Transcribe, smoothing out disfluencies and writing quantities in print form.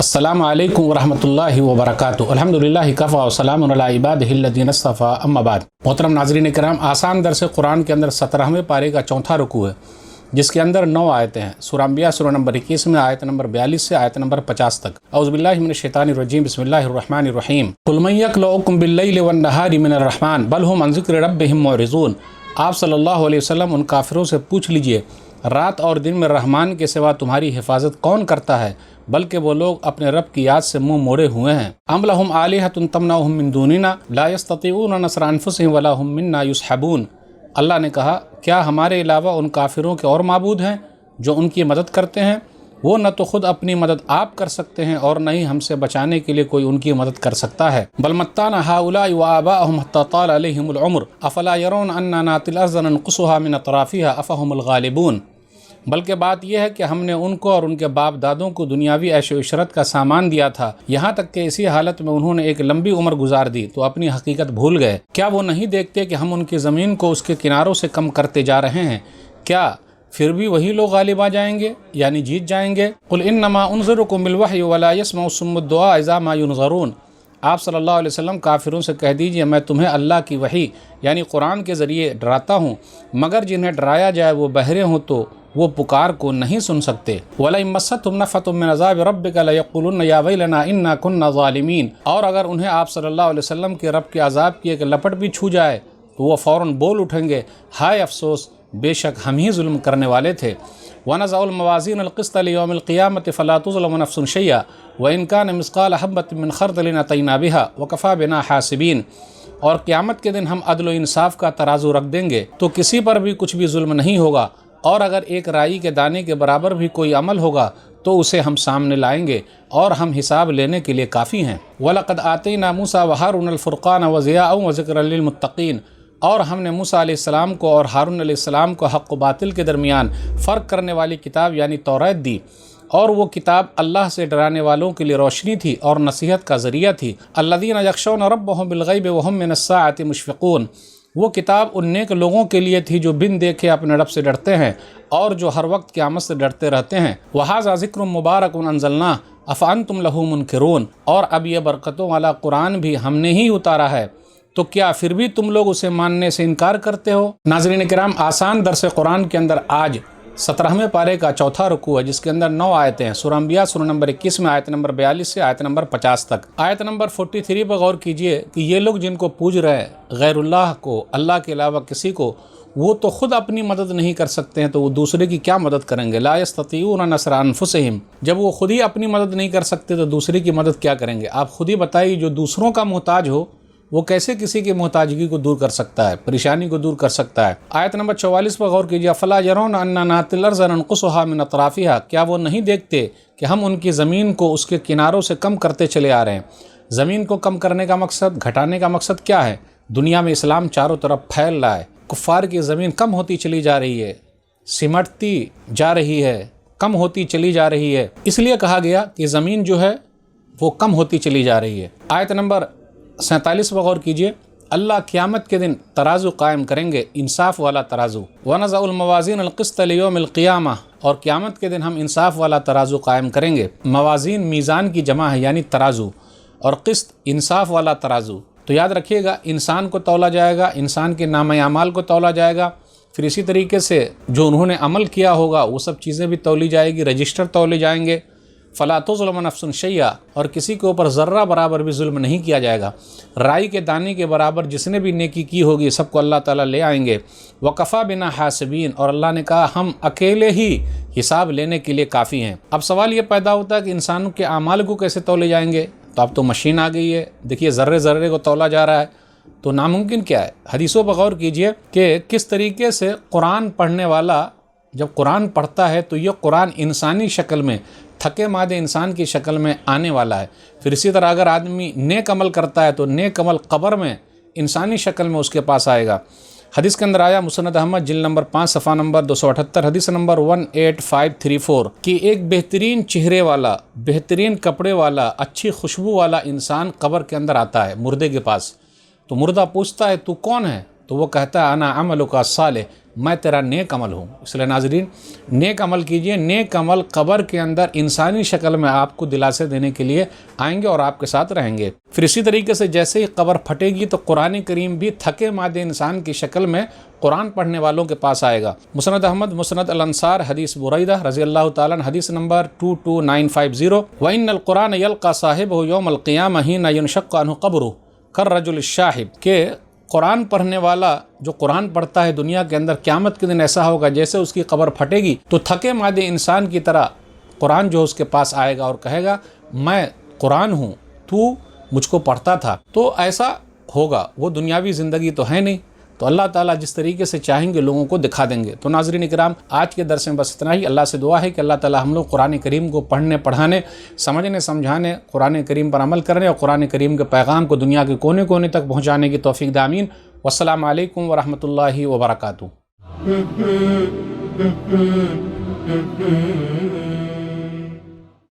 अस्सलामु अलैकुम वरहमतुल्लाहि वबरकातुहू। अल्हम्दुलिल्लाहि कफ़ा व सलामुन अला इबादिहिल्लज़ीना इस्तफ़ा, अम्मा बाद। मोहतरम नाज़रीन किराम, आसान दर्स कुरान के अंदर 17वें पारे का चौथा रुकू है, जिसके अंदर 9 आयतें हैं। सूरह अंबिया सूरह नंबर 21 में आयत नंबर 42 से आयत नंबर 50 तक। औज़ु बिल्लाहि मिनश शैतानिर रजीम, बिस्मिल्लाहिर रहमानिर रहीम। कुल मन यक्लउकुम बिल्लैलि वन नहारि मिनर रहमान बल हुम अन ज़िक्रि रब्बिहिम मुअरिज़ून। आप सल्लल्लाहु अलैहि वसल्लम उन काफिरों से पूछ लीजिए, रात और दिन में रहमान के सिवा तुम्हारी हिफाजत कौन करता है, बल्कि वो लोग अपने रब की याद से मुंह मोड़े हुए हैं। अम लहुम आलिहतुन तमनउहुम मिन दूनिना ला यस्ततीऊन नस्र अनफुसिहिम वला हुम मिन्ना युसहबून। अल्लाह ने कहा, क्या हमारे अलावा उन काफिरों के और माबूद हैं जो उनकी मदद करते हैं? वो न तो खुद अपनी मदद आप कर सकते हैं और न ही हमसे बचाने के लिए कोई उनकी मदद कर सकता है। बल मत्ताना हाउलाई व आबाअहुम हत्ता ताल अलैहिमुल उम्र अफला यरौन अन्ना नातिल अर्ज़ ननकुसुहा मिन अतराफिहा अफहुमुल गालिबून। बल्कि बात यह है कि हमने उनको और उनके बाप दादों को दुनियावी ऐशो इशरत का सामान दिया था, यहाँ तक कि इसी हालत में उन्होंने एक लंबी उम्र गुजार दी तो अपनी हकीकत भूल गए। क्या वो नहीं देखते कि हम उनकी ज़मीन को उसके किनारों से कम करते जा रहे हैं? क्या फिर भी वही लोग गालिब आ जाएंगे, यानी जीत जाएंगे? कुल इन्नमा उन्ज़िरुकुम बिलवही वला यस्मउ सुम्मुद दुआ इज़ा मा युनज़रून। आप सल्लल्लाहु अलैहि वसल्लम काफिरों से कह दीजिए, मैं तुम्हें अल्लाह की वही यानी कुरान के ज़रिए डराता हूँ, मगर जिन्हें डराया जाए वो बहरे हों तो वो पुकार को नहीं सुन सकते। वला मस्सतहुम नफ़अतुम मिन अज़ाबि रब्बिका लयक़ूलुन्ना या वैलना इन्ना कुन्ना ज़ालिमीन। और अगर उन्हें आप सल्लल्लाहु अलैहि वसल्लम के रब के अज़ाब की एक लपट भी छू जाए तो वो फ़ौरन बोल उठेंगे, हाय अफसोस, बेशक हम ही जुल्म करने वाले थे। वनज़अुल मवाज़ीन अल-क़िस्त लियौमिल क़ियामति फ़ला तुज़लमु नफ़्सुन शैअन व इन कान मिस्क़ाल हब्बतिन मिन ख़र्दलिन अतैना बिहा व कफ़ा बिना हासिबीन। और क़यामत के दिन हम अदल व इंसाफ़ का तराजू रख देंगे तो किसी पर भी कुछ भी जुल्म नहीं होगा, और अगर एक राई के दाने के बराबर भी कोई अमल होगा तो उसे हम सामने लाएंगे और हम हिसाब लेने के लिए काफ़ी हैं। वलक़द आतैना मूसा व हारून अल-फ़ुरक़ान व ज़ियाअन व ज़िक्रन लिल-मुत्तक़ीन। और हमने मूसा अलैहिस्सलाम को और हारून अलैहिस्सलाम को हक़ व बातिल के दरमियान फ़र्क करने वाली किताब यानी तौरात दी, और वो किताब अल्लाह से डराने वालों के लिए रोशनी थी और नसीहत का ज़रिया थी। अल्लज़ीना यख़शौना रब्बहुम बिल-ग़ैबि व हुम मिनस-साअति मुशफ़िक़ून। वो किताब उन नेक लोगों के लिए थी जो बिन देखे अपने रब से डरते हैं और जो हर वक्त क़यामत से डरते रहते हैं। वहाज़ा ज़िक्रुम मुबारकुन अंज़लना अफ़अंतुम लहू मुनकिरून। और अब ये बरकतों वाला कुरान भी हमने ही उतारा है, तो क्या फिर भी तुम लोग उसे मानने से इनकार करते हो? नाज़रीन किराम, आसान दर्स कुरान के अंदर आज 17वें पारे का चौथा रुकू है, जिसके अंदर 9 आयतें हैं। सूरह अंबिया सूरह नंबर 21 में आयत नंबर 42 से आयत नंबर 50 तक। आयत नंबर 43 पर गौर कीजिए कि ये लोग जिनको पूज रहे हैं गैरुल्लाह को, अल्लाह के अलावा किसी को, वो तो खुद अपनी मदद नहीं कर सकते हैं तो वो दूसरे की क्या मदद करेंगे? ला यस्ततीऊन नस्र अनफुसिहिम। जब वो खुद ही अपनी मदद नहीं कर सकते तो दूसरे की मदद क्या करेंगे? आप खुद ही बताइए, जो दूसरों का मोहताज हो वो कैसे किसी की मोहताजगी को दूर कर सकता है, परेशानी को दूर कर सकता है? आयत नंबर 44 पर गौर कीजिए, अफला यरौन अन्ना नातिल अर्ज़ ननकुसुहा मिन अतराफिहा। क्या वो नहीं देखते कि हम उनकी ज़मीन को उसके किनारों से कम करते चले आ रहे हैं? ज़मीन को कम करने का मकसद, घटाने का मकसद क्या है? दुनिया में इस्लाम चारों तरफ फैल रहा है, कुफ़ार की ज़मीन कम होती चली जा रही है, सिमटती जा रही है, कम होती चली जा रही है। इसलिए कहा गया कि ज़मीन जो है वो कम होती चली जा रही है। आयत नंबर 47 पर गौर कीजिए, अल्लाह क़यामत के दिन तराजू कायम करेंगे, इंसाफ वाला तराजू। वनज़अुल मवाज़ीन अल-क़िस्त लियौमिल क़ियामा। और क़यामत के दिन हम इंसाफ वाला तराजू कायम करेंगे। मवाज़ीन मीज़ान की जमा है यानी तराजू, और क़िस्त इंसाफ वाला तराजू। तो याद रखिएगा, इंसान को तौला जाएगा, इंसान के नाम अमाल को तौला जाएगा, फिर इसी तरीके से जो उन्होंने अमल किया होगा वो सब चीज़ें भी तौली जाएगी, रजिस्टर तौले जाएंगे। फ़ला तुज़लमु नफ़्सुन शैअन। और किसी के ऊपर ज़र्रा बराबर भी जुल्म नहीं किया जाएगा। राई के दाने के बराबर जिसने भी नेकी की होगी सबको अल्लाह ताला ले आएंगे। व कफ़ा बिना हासिबीन। और अल्लाह ने कहा, हम अकेले ही हिसाब लेने के लिए काफ़ी हैं। अब सवाल ये पैदा होता है कि इंसानों के आमाल को कैसे तौले जाएंगे? तो अब तो मशीन आ गई है, देखिए ज़र्रे ज़र्रे को तौला जा रहा है, तो नामुमकिन क्या है? हदीसों पर गौर कीजिए कि किस तरीके से कुरान पढ़ने वाला जब कुरान पढ़ता है तो ये कुरान इंसानी शक्ल में, थके मादे इंसान की शक्ल में आने वाला है। फिर इसी तरह अगर आदमी नेक अमल करता है तो नेक अमल क़ब्र में इंसानी शक्ल में उसके पास आएगा। हदीस के अंदर आया, मुसनद अहमद जिल्द नंबर 5 सफ़ा नंबर 278 हदीस नंबर 18534 कि एक बेहतरीन चेहरे वाला, बेहतरीन कपड़े वाला, अच्छी खुशबू वाला इंसान कब्र के अंदर आता है मुर्दे के पास। तो मुर्दा पूछता है, तू कौन है? तो वो कहता है, अना अमलुका सालेह, میں تیرا نیک عمل ہوں۔ اس لیے ناظرین نیک عمل کیجئے، نیک عمل قبر کے اندر انسانی شکل میں آپ کو دلاسے دینے کے لیے آئیں گے اور آپ کے ساتھ رہیں گے۔ پھر اسی طریقے سے جیسے ہی قبر پھٹے گی تو قرآن کریم بھی تھکے مادے انسان کی شکل میں قرآن پڑھنے والوں کے پاس آئے گا۔ مسند احمد مسند الانصار حدیث بریدہ رضی اللہ تعالیٰ عنہ حدیث نمبر 22950 وَإِنَّ الْقُرْآنَ يَلْقَى صَاحِبَهُ يَوْمَ الْقِيَامَةِ حِينَ يُنشَقُّ عَنْهُ قَبْرُهُ كَالرَّجُلِ الشَّاحِبِ کہ قرآن پڑھنے والا جو قرآن پڑھتا ہے دنیا کے اندر قیامت کے دن ایسا ہوگا جیسے اس کی قبر پھٹے گی تو تھکے مادے انسان کی طرح قرآن جو اس کے پاس آئے گا اور کہے گا میں قرآن ہوں، تو مجھ کو پڑھتا تھا۔ تو ایسا ہوگا، وہ دنیاوی زندگی تو ہے نہیں، تو اللہ تعالیٰ جس طریقے سے چاہیں گے لوگوں کو دکھا دیں گے۔ تو ناظرین اکرام آج کے درس میں بس اتنا ہی۔ اللہ سے دعا ہے کہ اللہ تعالیٰ ہم لوگ قرآن کریم کو پڑھنے پڑھانے سمجھنے سمجھانے قرآن کریم پر عمل کرنے اور قرآن کریم کے پیغام کو دنیا کے کونے کونے تک پہنچانے کی توفیق دے آمین۔ والسلام علیکم ورحمۃ اللہ وبرکاتہ۔